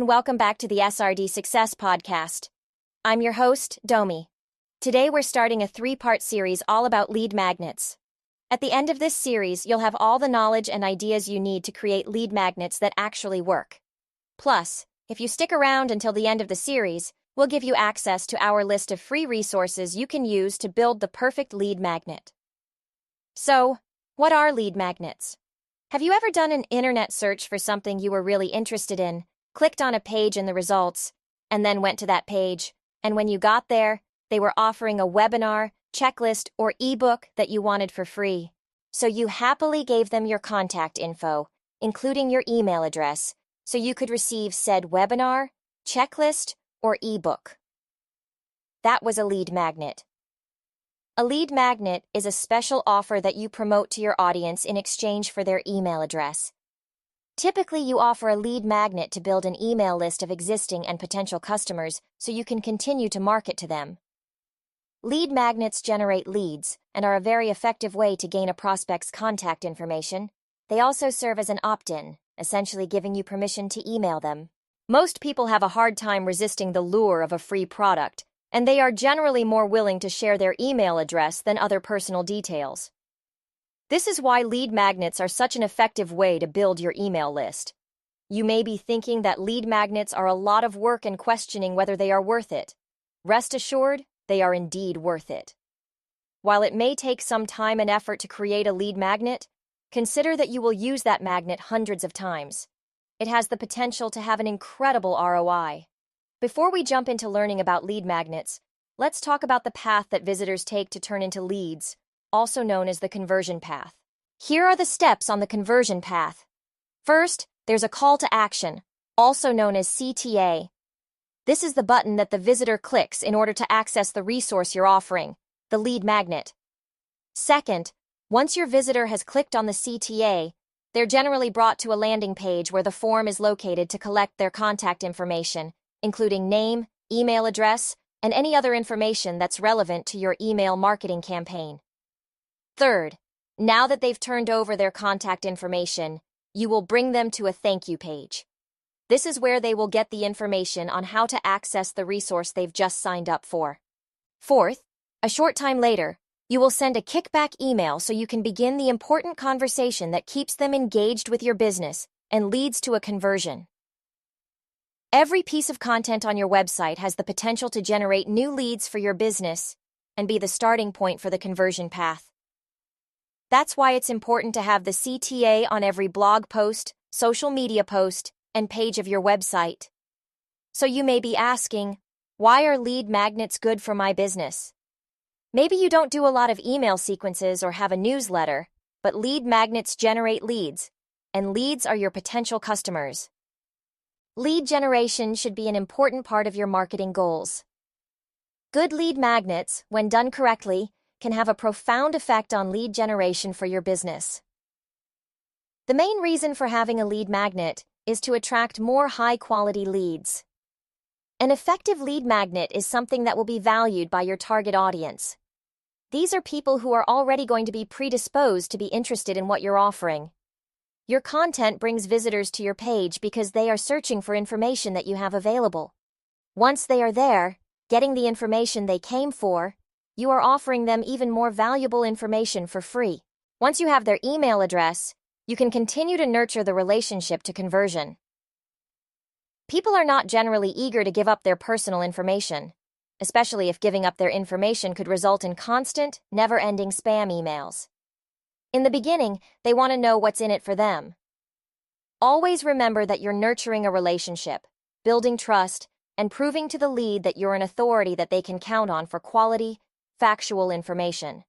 and welcome back to the SRD Success Podcast. I'm your host, Domi. Today we're starting a 3-part series all about lead magnets. At the end of this series, you'll have all the knowledge and ideas you need to create lead magnets that actually work. Plus, if you stick around until the end of the series, we'll give you access to our list of free resources you can use to build the perfect lead magnet. So, what are lead magnets? Have you ever done an internet search for something you were really interested in, clicked on a page in the results, and then went to that page, and when you got there, they were offering a webinar, checklist, or ebook that you wanted for free. So you happily gave them your contact info, including your email address, so you could receive said webinar, checklist, or ebook. That was a lead magnet. A lead magnet is a special offer that you promote to your audience in exchange for their email address. Typically, you offer a lead magnet to build an email list of existing and potential customers so you can continue to market to them. Lead magnets generate leads and are a very effective way to gain a prospect's contact information. They also serve as an opt-in, essentially giving you permission to email them. Most people have a hard time resisting the lure of a free product, and they are generally more willing to share their email address than other personal details. This is why lead magnets are such an effective way to build your email list. You may be thinking that lead magnets are a lot of work and questioning whether they are worth it. Rest assured, they are indeed worth it. While it may take some time and effort to create a lead magnet, consider that you will use that magnet hundreds of times. It has the potential to have an incredible ROI. Before we jump into learning about lead magnets, let's talk about the path that visitors take to turn into leads, also known as the conversion path. Here are the steps on the conversion path. First, there's a call to action, also known as CTA. This is the button that the visitor clicks in order to access the resource you're offering, the lead magnet. Second, once your visitor has clicked on the CTA, they're generally brought to a landing page where the form is located to collect their contact information, including name, email address, and any other information that's relevant to your email marketing campaign. Third, now that they've turned over their contact information, you will bring them to a thank you page. This is where they will get the information on how to access the resource they've just signed up for. Fourth, a short time later, you will send a kickback email so you can begin the important conversation that keeps them engaged with your business and leads to a conversion. Every piece of content on your website has the potential to generate new leads for your business and be the starting point for the conversion path. That's why it's important to have the CTA on every blog post, social media post, and page of your website. So you may be asking, why are lead magnets good for my business? Maybe you don't do a lot of email sequences or have a newsletter, but lead magnets generate leads, and leads are your potential customers. Lead generation should be an important part of your marketing goals. Good lead magnets, when done correctly, can have a profound effect on lead generation for your business. The main reason for having a lead magnet is to attract more high-quality leads. An effective lead magnet is something that will be valued by your target audience. These are people who are already going to be predisposed to be interested in what you're offering. Your content brings visitors to your page because they are searching for information that you have available. Once they are there, getting the information they came for, you are offering them even more valuable information for free. Once you have their email address, you can continue to nurture the relationship to conversion. People are not generally eager to give up their personal information, especially if giving up their information could result in constant, never-ending spam emails. In the beginning, they want to know what's in it for them. Always remember that you're nurturing a relationship, building trust, and proving to the lead that you're an authority that they can count on for quality, factual information.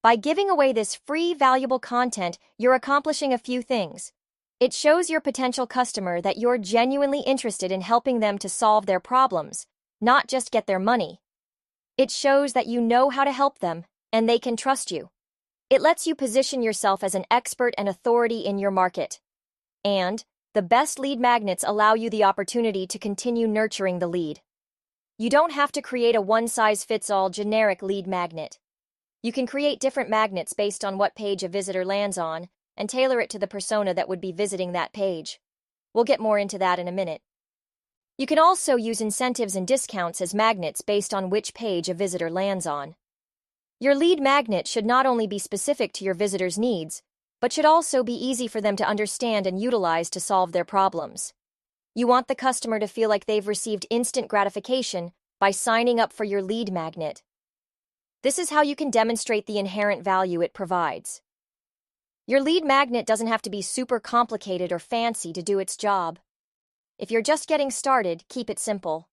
By giving away this free, valuable content, you're accomplishing a few things. It shows your potential customer that you're genuinely interested in helping them to solve their problems, not just get their money. It shows that you know how to help them, and they can trust you. It lets you position yourself as an expert and authority in your market. And the best lead magnets allow you the opportunity to continue nurturing the lead. You don't have to create a one-size-fits-all generic lead magnet. You can create different magnets based on what page a visitor lands on and tailor it to the persona that would be visiting that page. We'll get more into that in a minute. You can also use incentives and discounts as magnets based on which page a visitor lands on. Your lead magnet should not only be specific to your visitor's needs, but should also be easy for them to understand and utilize to solve their problems. You want the customer to feel like they've received instant gratification by signing up for your lead magnet. This is how you can demonstrate the inherent value it provides. Your lead magnet doesn't have to be super complicated or fancy to do its job. If you're just getting started, keep it simple.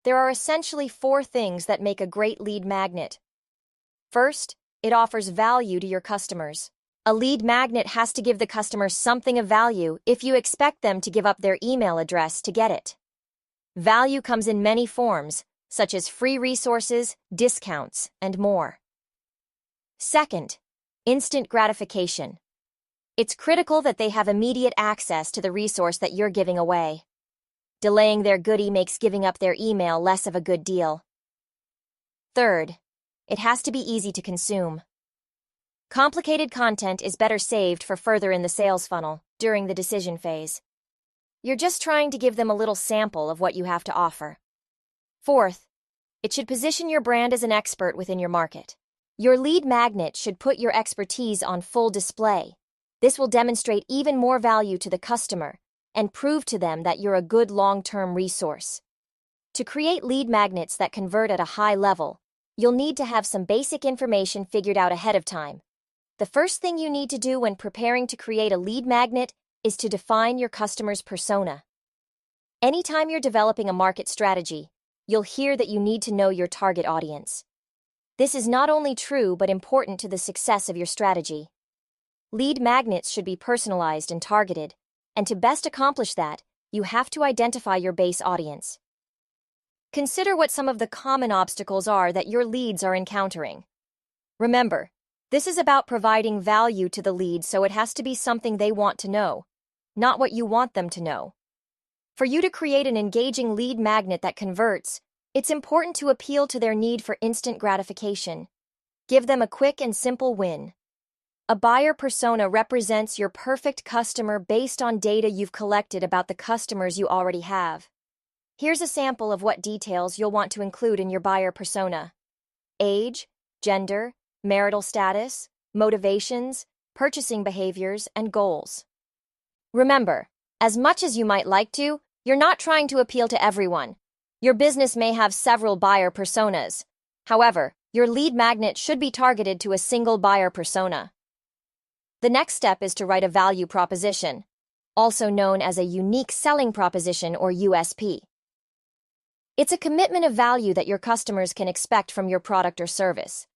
There are essentially 4 things that make a great lead magnet. First, it offers value to your customers. A lead magnet has to give the customer something of value if you expect them to give up their email address to get it. Value comes in many forms, such as free resources, discounts, and more. Second, instant gratification. It's critical that they have immediate access to the resource that you're giving away. Delaying their goodie makes giving up their email less of a good deal. Third, it has to be easy to consume. Complicated content is better saved for further in the sales funnel, during the decision phase. You're just trying to give them a little sample of what you have to offer. Fourth, it should position your brand as an expert within your market. Your lead magnet should put your expertise on full display. This will demonstrate even more value to the customer and prove to them that you're a good long-term resource. To create lead magnets that convert at a high level, you'll need to have some basic information figured out ahead of time. The first thing you need to do when preparing to create a lead magnet is to define your customer's persona. Anytime you're developing a market strategy, you'll hear that you need to know your target audience. This is not only true but important to the success of your strategy. Lead magnets should be personalized and targeted, and to best accomplish that, you have to identify your base audience. Consider what some of the common obstacles are that your leads are encountering. Remember, this is about providing value to the lead, so it has to be something they want to know, not what you want them to know. For you to create an engaging lead magnet that converts, it's important to appeal to their need for instant gratification. Give them a quick and simple win. A buyer persona represents your perfect customer based on data you've collected about the customers you already have. Here's a sample of what details you'll want to include in your buyer persona: age, gender, marital status, motivations, purchasing behaviors, and goals. Remember, as much as you might like to, you're not trying to appeal to everyone. Your business may have several buyer personas. However, your lead magnet should be targeted to a single buyer persona. The next step is to write a value proposition, also known as a unique selling proposition or USP. It's a commitment of value that your customers can expect from your product or service.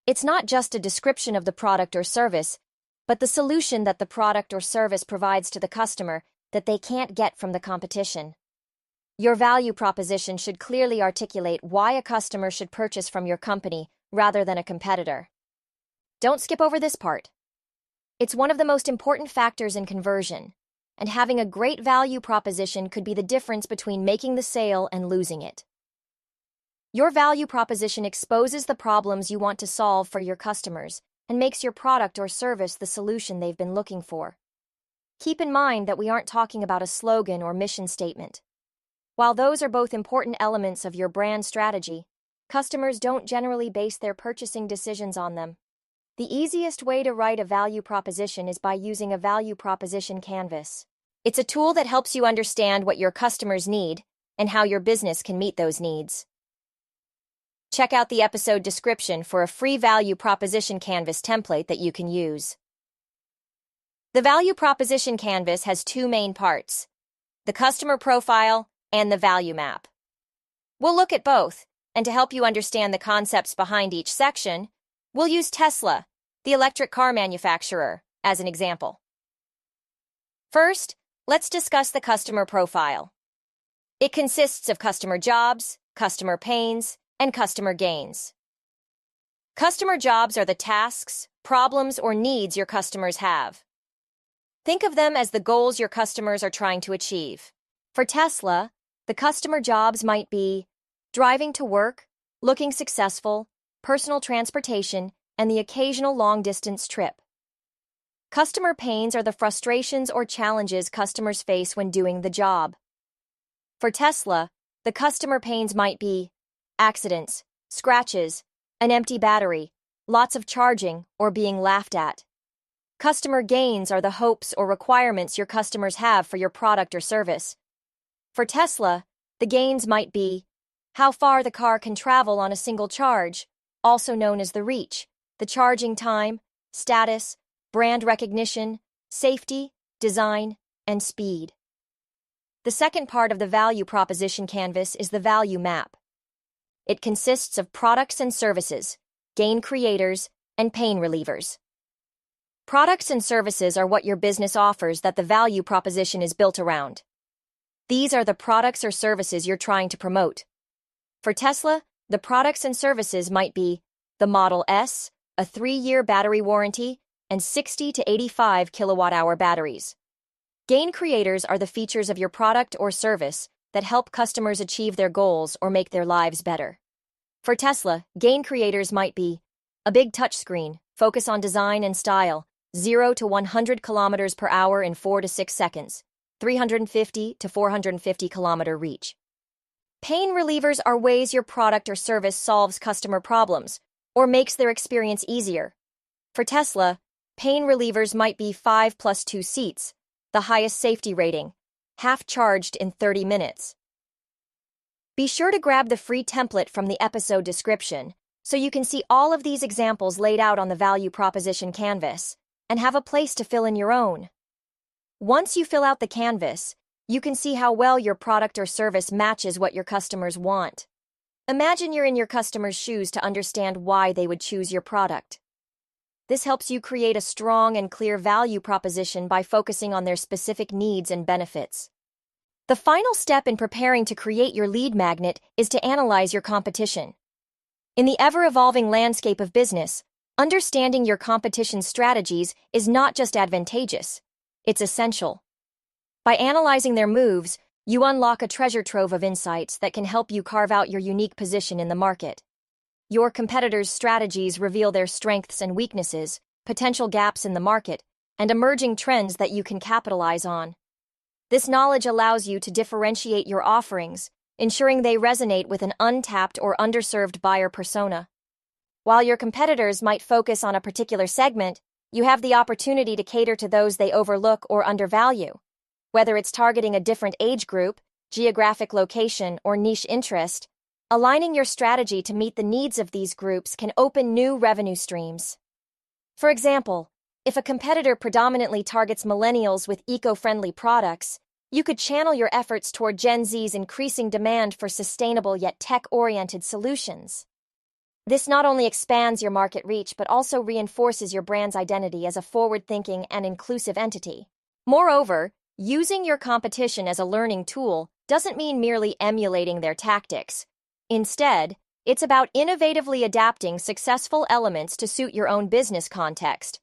It's not just a description of the product or service, but the solution that the product or service provides to the customer that they can't get from the competition. Your value proposition should clearly articulate why a customer should purchase from your company rather than a competitor. Don't skip over this part. It's one of the most important factors in conversion, and having a great value proposition could be the difference between making the sale and losing it. Your value proposition exposes the problems you want to solve for your customers and makes your product or service the solution they've been looking for. Keep in mind that we aren't talking about a slogan or mission statement. While those are both important elements of your brand strategy, customers don't generally base their purchasing decisions on them. The easiest way to write a value proposition is by using a value proposition canvas. It's a tool that helps you understand what your customers need and how your business can meet those needs. Check out the episode description for a free value proposition canvas template that you can use. The value proposition canvas has 2 main parts: the customer profile and the value map. We'll look at both, and to help you understand the concepts behind each section, we'll use Tesla, the electric car manufacturer, as an example. First, let's discuss the customer profile. It consists of customer jobs, customer pains, and customer gains. Customer jobs are the tasks, problems, or needs your customers have. Think of them as the goals your customers are trying to achieve. For Tesla, the customer jobs might be driving to work, looking successful, personal transportation, and the occasional long-distance trip. Customer pains are the frustrations or challenges customers face when doing the job. For Tesla, the customer pains might be accidents, scratches, an empty battery, lots of charging, or being laughed at. Customer gains are the hopes or requirements your customers have for your product or service. For Tesla, the gains might be how far the car can travel on a single charge, also known as the reach, the charging time, status, brand recognition, safety, design, and speed. The second part of the value proposition canvas is the value map. It consists of products and services, gain creators, and pain relievers. Products and services are what your business offers that the value proposition is built around. These are the products or services you're trying to promote. For Tesla, the products and services might be the Model S, a 3-year battery warranty, and 60 to 85 kilowatt-hour batteries. Gain creators are the features of your product or service that help customers achieve their goals or make their lives better. For Tesla, gain creators might be a big touchscreen, focus on design and style, 0 to 100 kilometers per hour in 4 to 6 seconds, 350 to 450 kilometer reach. Pain relievers are ways your product or service solves customer problems or makes their experience easier. For Tesla, pain relievers might be 5+2 seats, the highest safety rating, half charged in 30 minutes. Be sure to grab the free template from the episode description so you can see all of these examples laid out on the value proposition canvas and have a place to fill in your own. Once you fill out the canvas, you can see how well your product or service matches what your customers want. Imagine you're in your customer's shoes to understand why they would choose your product. This helps you create a strong and clear value proposition by focusing on their specific needs and benefits. The final step in preparing to create your lead magnet is to analyze your competition. In the ever-evolving landscape of business, understanding your competition's strategies is not just advantageous, it's essential. By analyzing their moves, you unlock a treasure trove of insights that can help you carve out your unique position in the market. Your competitors' strategies reveal their strengths and weaknesses, potential gaps in the market, and emerging trends that you can capitalize on. This knowledge allows you to differentiate your offerings, ensuring they resonate with an untapped or underserved buyer persona. While your competitors might focus on a particular segment, you have the opportunity to cater to those they overlook or undervalue. Whether it's targeting a different age group, geographic location, or niche interest, aligning your strategy to meet the needs of these groups can open new revenue streams. For example, if a competitor predominantly targets millennials with eco-friendly products, you could channel your efforts toward Gen Z's increasing demand for sustainable yet tech-oriented solutions. This not only expands your market reach but also reinforces your brand's identity as a forward-thinking and inclusive entity. Moreover, using your competition as a learning tool doesn't mean merely emulating their tactics. Instead, it's about innovatively adapting successful elements to suit your own business context.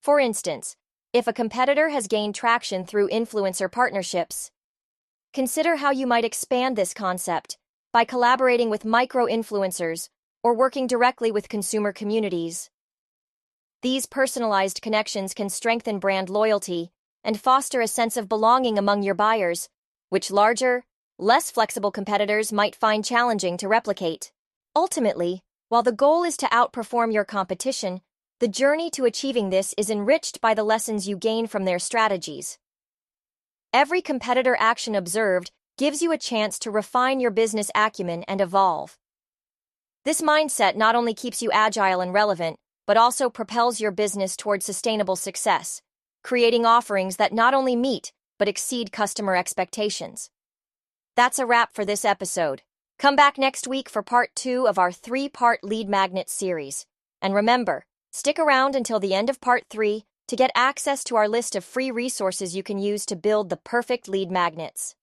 For instance, if a competitor has gained traction through influencer partnerships, consider how you might expand this concept by collaborating with micro-influencers or working directly with consumer communities. These personalized connections can strengthen brand loyalty and foster a sense of belonging among your buyers, which larger, less flexible competitors might find challenging to replicate. Ultimately, while the goal is to outperform your competition, the journey to achieving this is enriched by the lessons you gain from their strategies. Every competitor action observed gives you a chance to refine your business acumen and evolve. This mindset not only keeps you agile and relevant, but also propels your business toward sustainable success, creating offerings that not only meet, but exceed customer expectations. That's a wrap for this episode. Come back next week for part 2 of our 3-part lead magnet series. And remember, stick around until the end of part 3 to get access to our list of free resources you can use to build the perfect lead magnets.